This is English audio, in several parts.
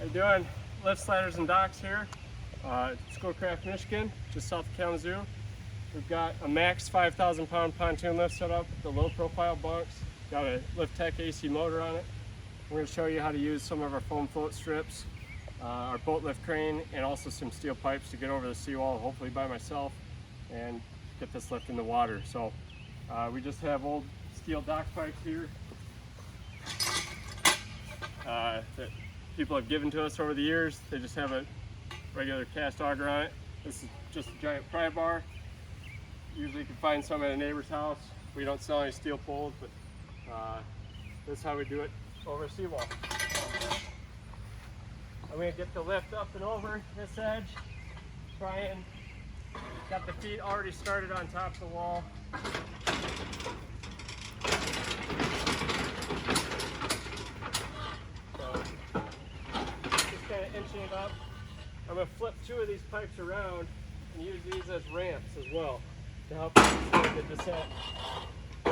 How you doing? Lifts, Ladders, and Docks here. Schoolcraft, Michigan, just south of Kalamazoo. We've got a max 5,000 pound pontoon lift set up with the low profile bunks. Got a Lift Tech AC motor on it. We're going to show you how to use some of our foam float strips, our boat lift crane, and also some steel pipes to get over the seawall, hopefully by myself, and get this lift in the water. So we just have old steel dock pipes here that people have given to us over the years. They just have a regular cast auger on it. This is just a giant pry bar. Usually you can find some at a neighbor's house. We don't sell any steel poles, but this is how we do it over a seawall. I'm going to get the lift up and over this edge. Try and got the feet already started on top of the wall. Inching it up. I'm going to flip two of these pipes around and use these as ramps as well to help with the descent. So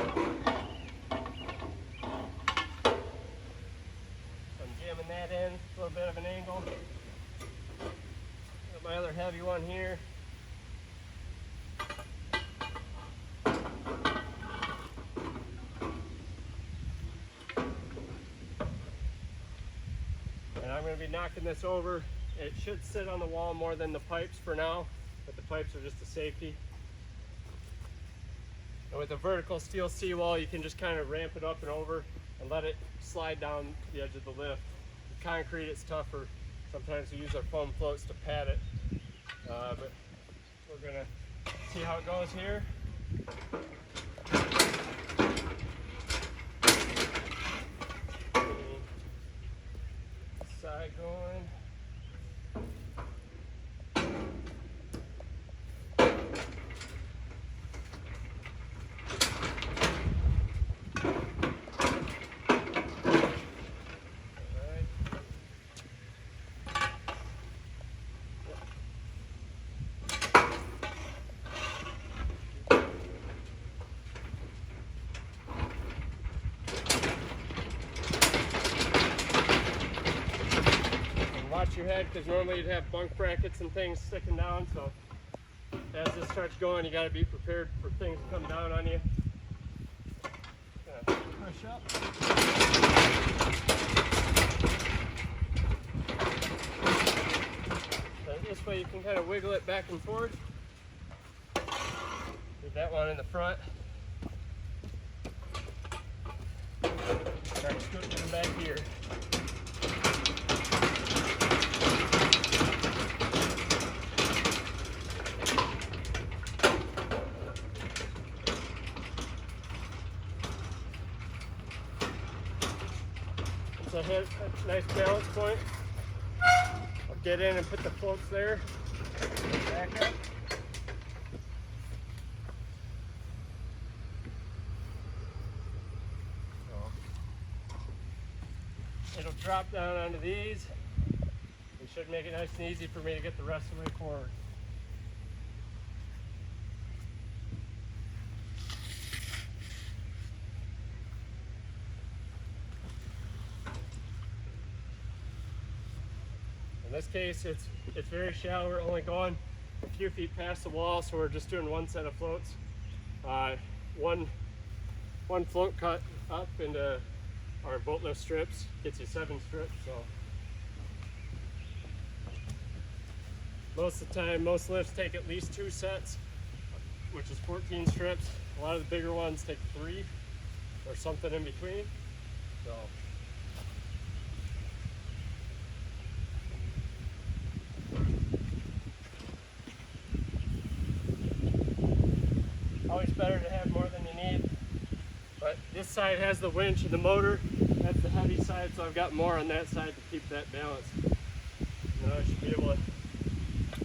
I'm jamming that in, a little bit of an angle. Got my other heavy one here. I'm going to be knocking this over. It should sit on the wall more than the pipes for now, but the pipes are just a safety. And with a vertical steel seawall, you can just kind of ramp it up and over and let it slide down the edge of the lift. With concrete, it's tougher. Sometimes we use our foam floats to pad it, but we're going to see how it goes here. Side going. Watch your head, because normally you'd have bunk brackets and things sticking down, so as this starts going, you got to be prepared for things to come down on you. Push up. So this way you can kind of wiggle it back and forth. Leave that one in the front. Start scooting them back here. So hit a nice balance point. I'll get in and put the floats there. Back up. So it'll drop down onto these. It should make it nice and easy for me to get the rest of the way forward. In this case, it's very shallow. We're only going a few feet past the wall, so we're just doing one set of floats. One float cut up into our boat lift strips gets you 7 strips. So most of the time, most lifts take at least 2 sets, which is 14 strips. A lot of the bigger ones take 3 or something in between. So. Always better to have more than you need. But this side has the winch and the motor. That's the heavy side, so I've got more on that side to keep that balance. Now I should be able to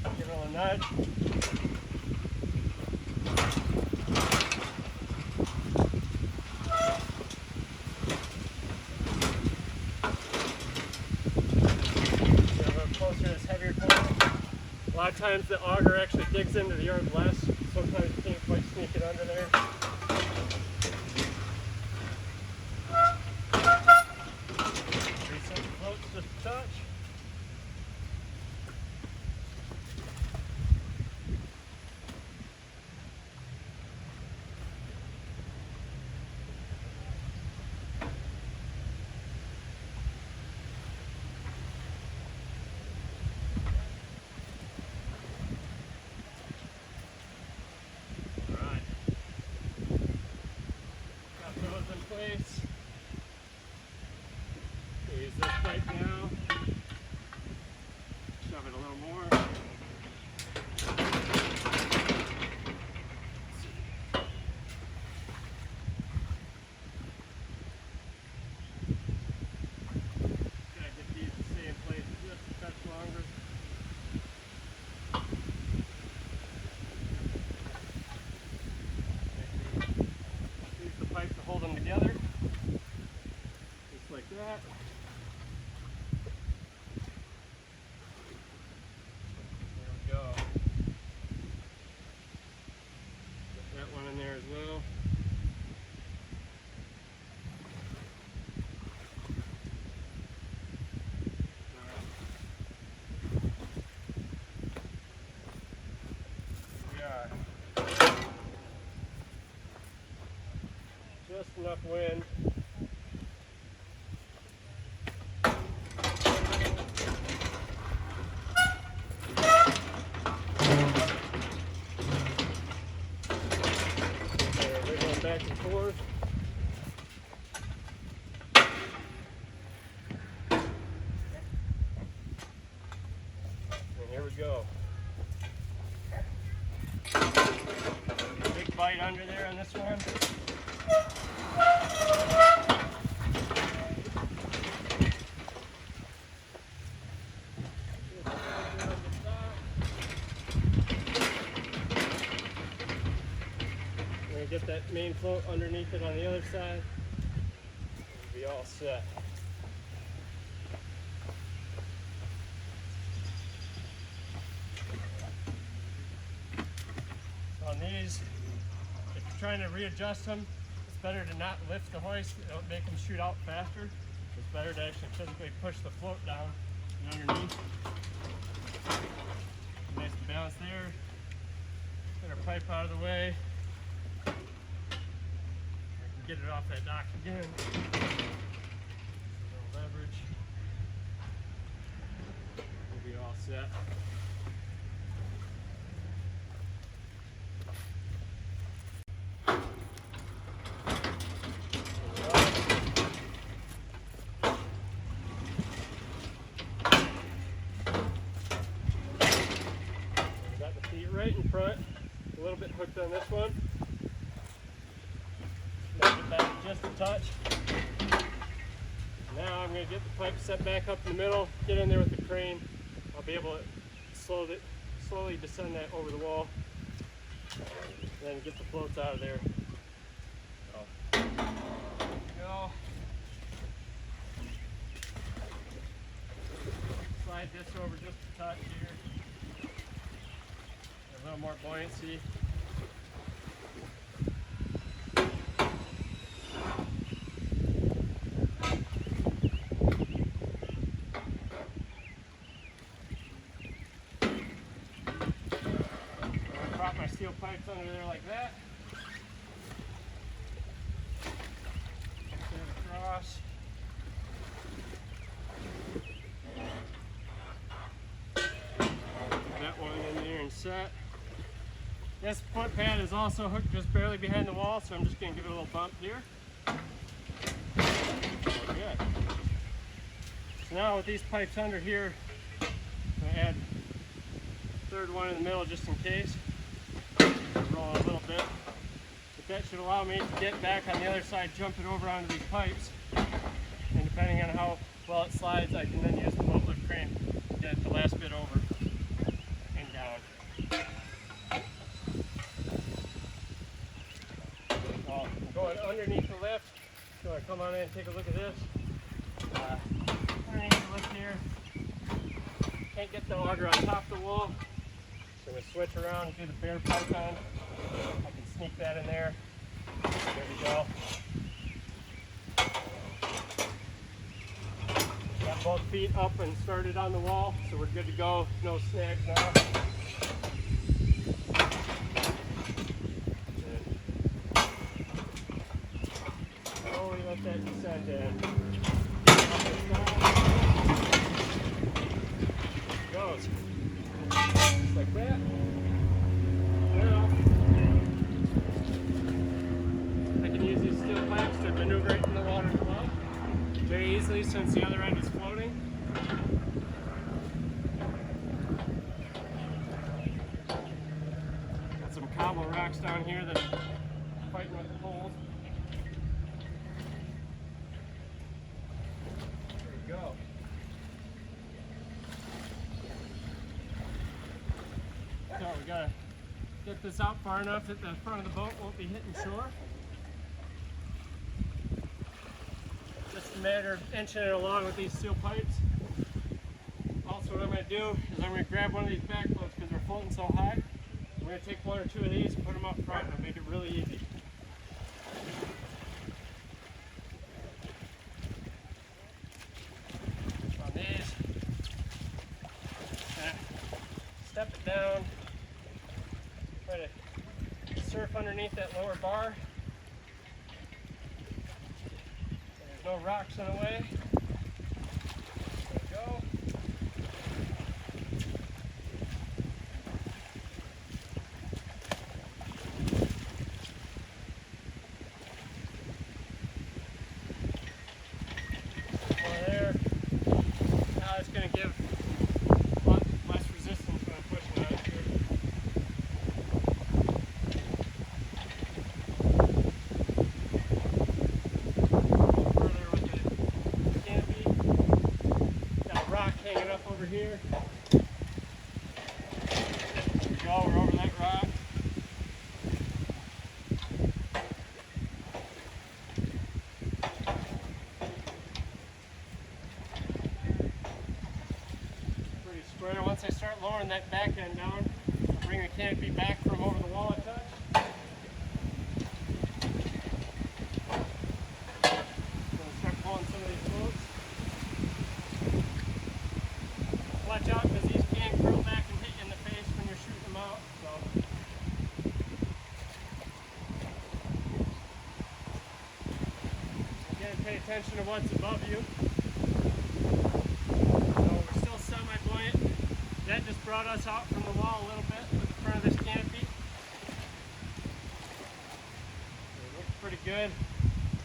give it a nudge. Get a little closer to this heavier point. A lot of times the auger actually digs into the yard less. Sometimes you can't quite sneak it under there. Reset the floats just a touch. wind. Wriggling back and forth. And here we go. Big bite under there on this one. Get that main float underneath it on the other side. We'll be all set. So on these, if you're trying to readjust them, it's better to not lift the hoist. It'll make them shoot out faster. It's better to actually physically push the float down and underneath. Nice balance there. Get our pipe out of the way. Get it off that dock again. A little leverage. We'll be all set. Got the feet right in front. A little bit hooked on this one. Back just a touch. Now I'm going to get the pipe set back up in the middle, get in there with the crane. I'll be able to slowly descend that over the wall, and then get the floats out of there. So, go. Slide this over just a touch here. A little more buoyancy. Steel pipes under there like that. Get it across. That one in there and set. This foot pad is also hooked just barely behind the wall, so I'm just going to give it a little bump here. Good. So now with these pipes under here, I'm going to add a third one in the middle just in case. Roll a little bit, but that should allow me to get back on the other side, jump it over onto these pipes, and depending on how well it slides, I can then use the boat lift crane to get the last bit over and down. So I'm going underneath the lift, so I come on in and take a look at this. Underneath the lift here, can't get the auger on top of the wall. So I'm going to switch around and do the bare python. I can sneak that in there. There we go. Got both feet up and started on the wall, so we're good to go. No snags now. Slowly let that descend in. Goes. Just like that. Now, I can use these steel pipes to maneuver it in the water as well, very easily since the other end is floating. Got some cobble rocks down here that are fighting with the poles. There we go. So we gotta get this out far enough that the front of the boat won't be hitting shore. Just a matter of inching it along with these steel pipes. Also what I'm going to do is I'm going to grab one of these back floats because they're floating so high. I'm going to take one or two of these and put them up front and make it really easy. On these, step it down, try to surf underneath that lower bar. There's no rocks in the way. There we go. There. Now it's going to give a lot less resistance when I'm pushing on it here. Further with the canopy. Got a rock hanging up over here. There we go, we're over that rock. Once I start lowering that back end down, I'll bring the canopy back from over the wall a touch. Gonna start pulling some of these floats. Watch out because these can curl back and hit you in the face when you're shooting them out. So. Again, pay attention to what's above you. That just brought us out from the wall a little bit with the front of this canopy. It looks pretty good.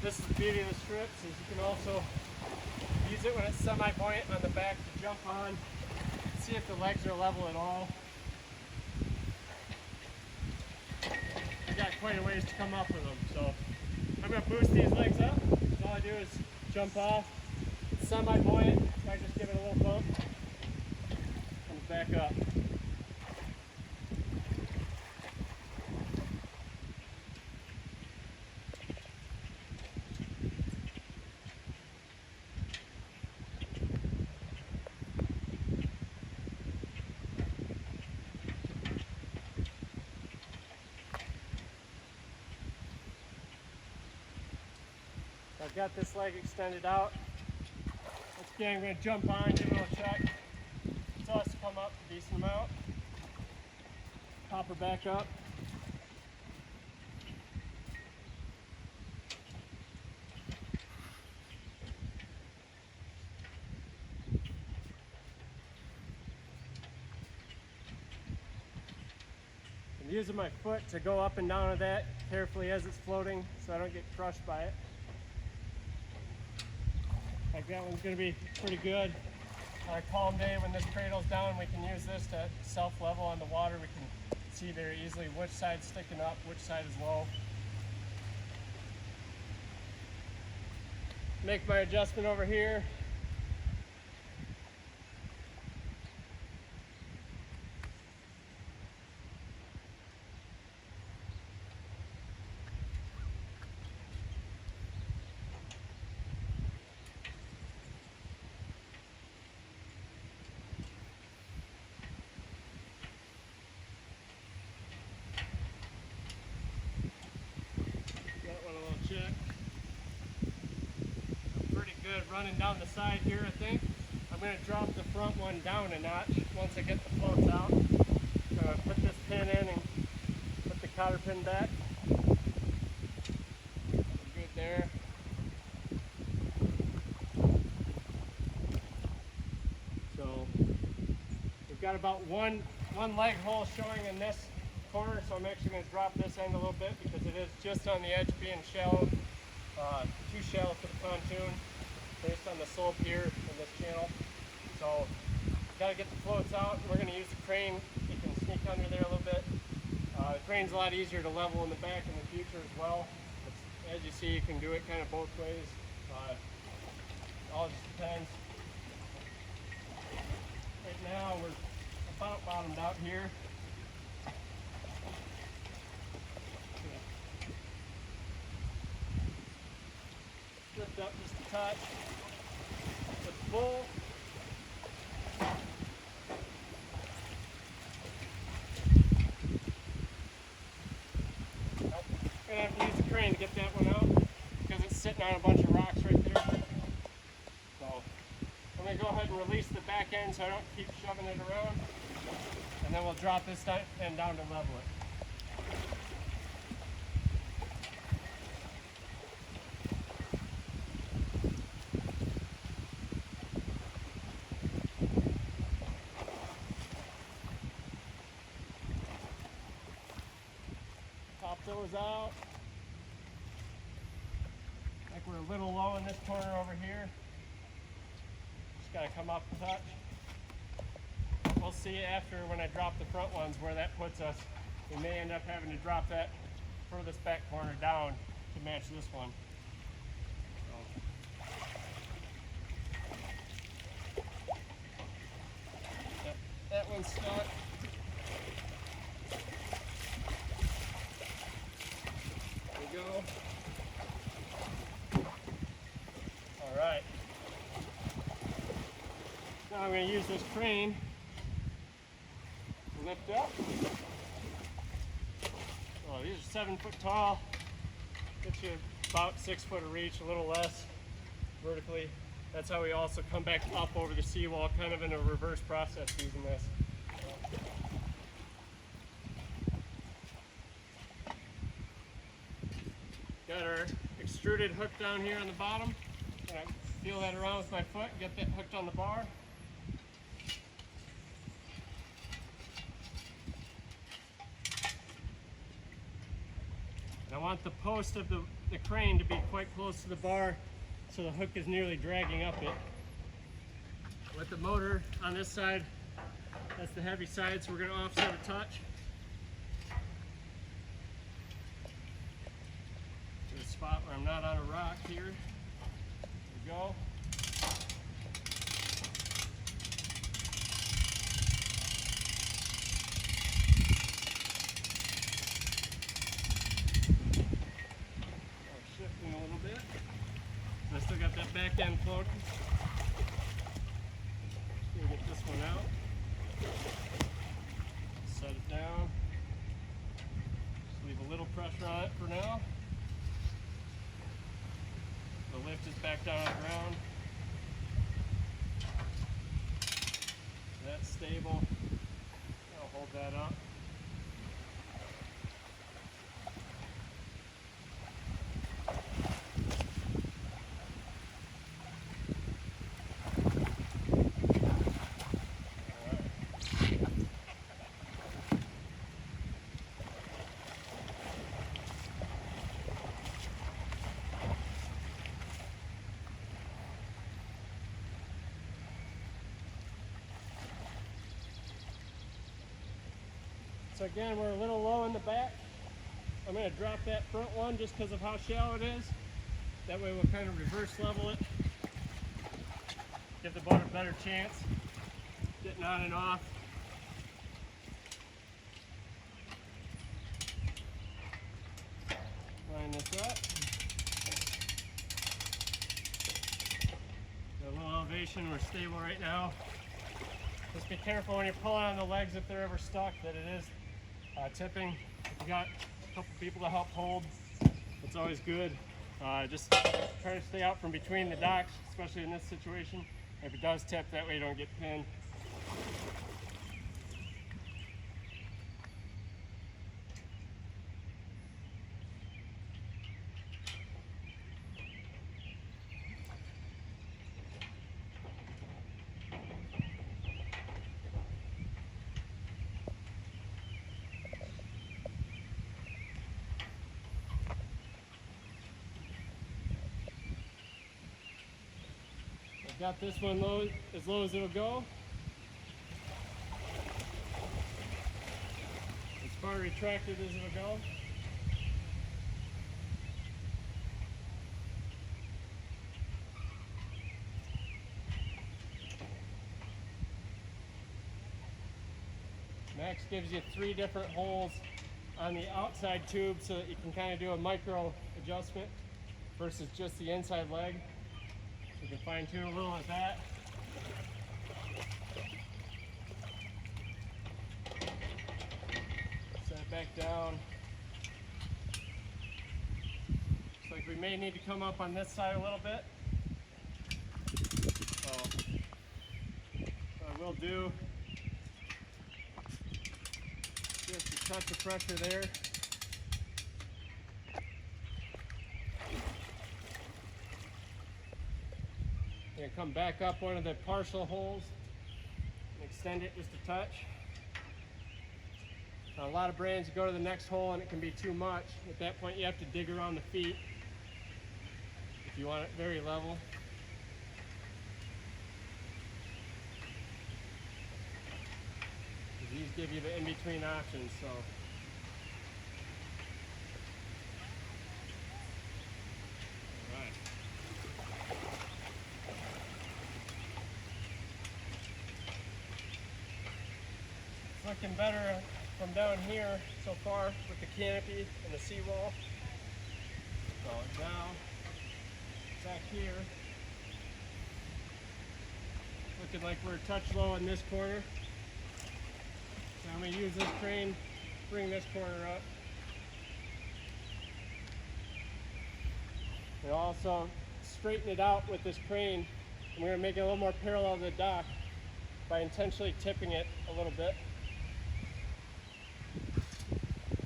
This is the beauty of the strips, is you can also use it when it's semi-buoyant on the back to jump on, see if the legs are level at all. I've got quite a ways to come up with them, so I'm going to boost these legs up. All I do is jump off. It's semi-buoyant, so I just give it a little bump. Back up. I've got this leg extended out. Once again, I'm going to jump on, give it a little check. Us to come up a decent amount. Pop her back up. I'm using my foot to go up and down with that carefully as it's floating so I don't get crushed by it. Like that one's going to be pretty good. On a calm day when this cradle's down, we can use this to self-level on the water. We can see very easily which side's sticking up, which side is low. Make my adjustment over here. Running down the side here, I think. I'm going to drop the front one down a notch once I get the floats out. I'm going to put this pin in and put the cotter pin back. Good there. So we've got about one leg hole showing in this corner, so I'm actually going to drop this end a little bit because it is just on the edge being shallow, too shallow for the pontoon. Based on the slope here in this channel. So got to get the floats out. We're going to use the crane. You can sneak under there a little bit. The crane's a lot easier to level in the back in the future as well. As you see, you can do it kind of both ways. All just depends. Right now we're about bottomed out here. Lift up just a touch. With the bull. Nope. Gonna have to use the crane to get that one out because it's sitting on a bunch of rocks right there. So I'm gonna go ahead and release the back end so I don't keep shoving it around. And then we'll drop this end down to level it. those out. I think we're a little low in this corner over here. Just gotta come up a touch. We'll see after when I drop the front ones where that puts us. We may end up having to drop that furthest back corner down to match this one. So, that one's stuck. There we go. All right. Now I'm going to use this crane to lift up. Oh, these are 7 foot tall. Gets you about 6 foot of reach, a little less vertically. That's how we also come back up over the seawall, kind of in a reverse process using this. Got our extruded hook down here on the bottom. Gonna feel that around with my foot, get that hooked on the bar. And I want the post of the crane to be quite close to the bar so the hook is nearly dragging up it. With the motor on this side, that's the heavy side, so we're going to offset a touch. To a spot where I'm not on a rock here. There we go. Shifting a little bit. I still got that back end floating. Just gonna get this one out. Set it down. Just leave a little pressure on it for now. The lift is back down on the ground. That's stable. I'll hold that up. So again, we're a little low in the back. I'm going to drop that front one just because of how shallow it is. That way we'll kind of reverse level it. Give the boat a better chance getting on and off. Line this up. Got a little elevation, we're stable right now. Just be careful when you're pulling on the legs if they're ever stuck that it is tipping. If you got a couple people to help hold, it's always good. Just try to stay out from between the docks, especially in this situation. If it does tip, that way you don't get pinned. Got this one low as it'll go. As far retracted as it'll go. Max gives you 3 different holes on the outside tube so that you can kind of do a micro adjustment versus just the inside leg. You can fine tune a little at that. Set it back down. Looks like we may need to come up on this side a little bit. So what I will do, just a touch of pressure there. You're going to come back up one of the partial holes and extend it just a touch. A lot of brands, you go to the next hole and it can be too much. At that point you have to dig around the feet if you want it very level. These give you the in-between options, so. Alright. It's looking better from down here so far with the canopy and the seawall. So now, back here, looking like we're a touch low in this corner. So I'm going to use this crane, bring this corner up. And also straighten it out with this crane. I'm going to make it a little more parallel to the dock by intentionally tipping it a little bit.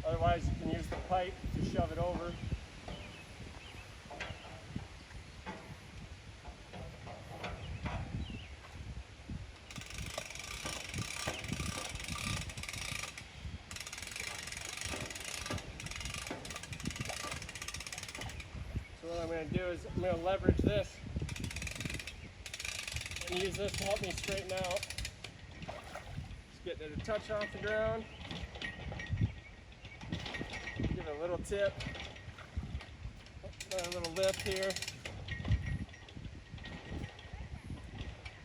Otherwise you can use the pipe to shove it over. So what I'm going to do is I'm going to leverage this and use this to help me straighten out. Just getting it a touch off the ground. Give it a little tip. A little lift here.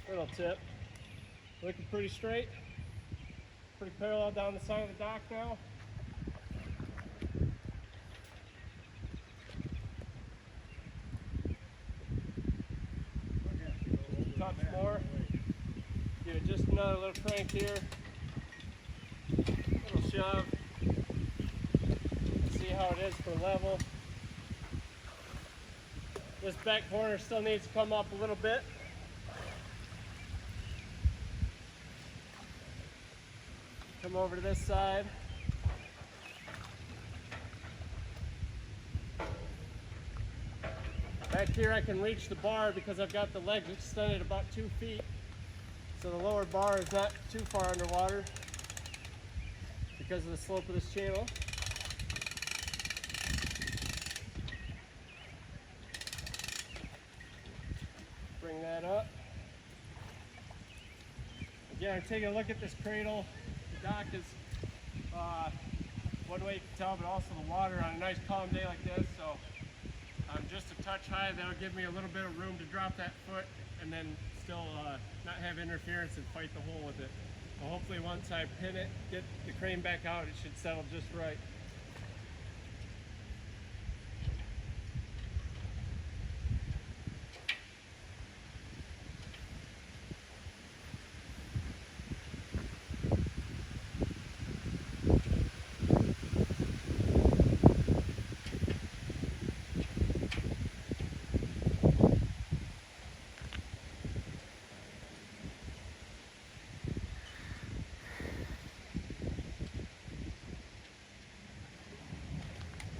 Little tip. Looking pretty straight. Pretty parallel down the side of the dock now. Touch more. Give it just another little crank here. Little shove. See how it is for level. This back corner still needs to come up a little bit. Come over to this side. Back here I can reach the bar because I've got the legs extended about 2 feet. So the lower bar is not too far underwater because of the slope of this channel. Bring that up. Again, taking a look at this cradle. The dock is one way you can tell, but also the water on a nice calm day like this. So I'm just a touch high. That'll give me a little bit of room to drop that foot and then still not have interference and fight the hole with it. So hopefully once I pin it, get the crane back out, it should settle just right.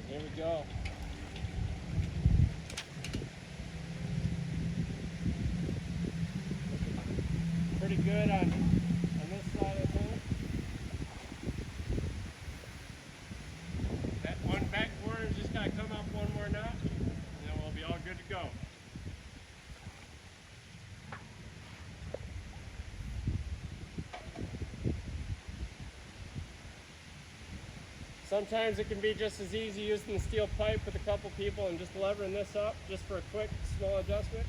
Here we go. Pretty good on this side of things. That one back corner is just gotta come up one more notch, and then we'll be all good to go. Sometimes it can be just as easy using the steel pipe with a couple people and just levering this up just for a quick small adjustment.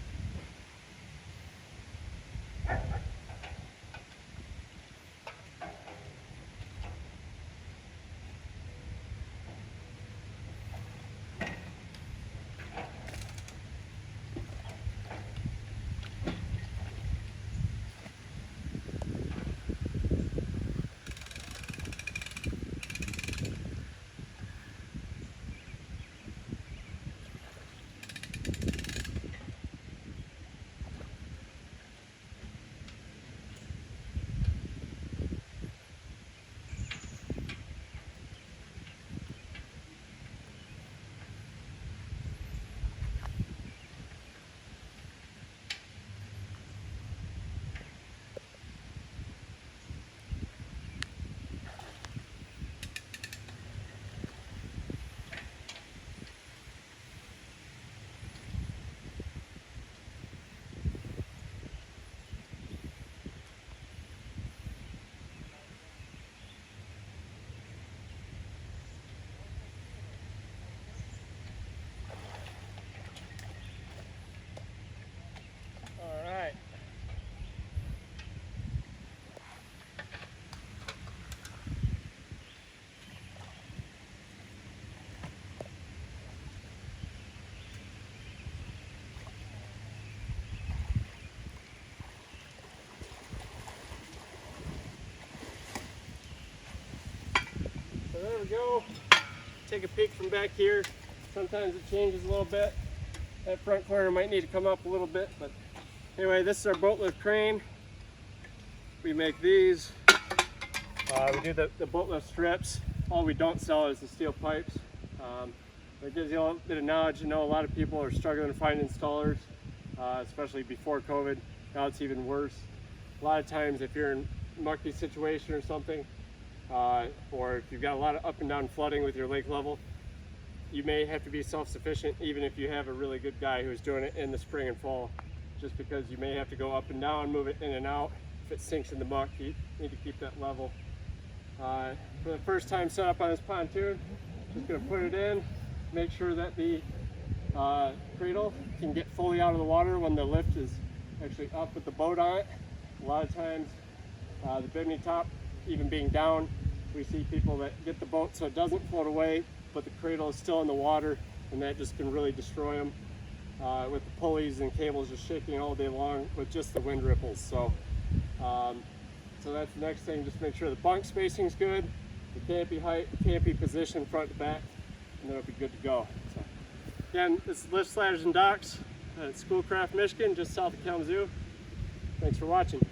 we go. Take a peek from back here. Sometimes it changes a little bit. That front corner might need to come up a little bit, but anyway, this is our boat lift crane. We make these. We do the boat lift strips. All we don't sell is the steel pipes. It gives you a little bit of knowledge. You know, a lot of people are struggling to find installers, especially before COVID. Now it's even worse. A lot of times if you're in a mucky situation or something, or if you've got a lot of up and down flooding with your lake level, you may have to be self-sufficient even if you have a really good guy who's doing it in the spring and fall, just because you may have to go up and down, move it in and out. If it sinks in the muck, you need to keep that level. For the first time set up on this pontoon, just going to put it in, make sure that the cradle can get fully out of the water when the lift is actually up with the boat on it. A lot of times the bimini top even being down, we see people that get the boat so it doesn't float away, but the cradle is still in the water, and that just can really destroy them with the pulleys and cables just shaking all day long with just the wind ripples. So so that's the next thing. Just make sure the bunk spacing is good, the canopy height, canopy position front to back, and then it'll be good to go. So again, this is Lifts, Ladders, and Docks at Schoolcraft, Michigan, just south of Kalamazoo. Thanks for watching.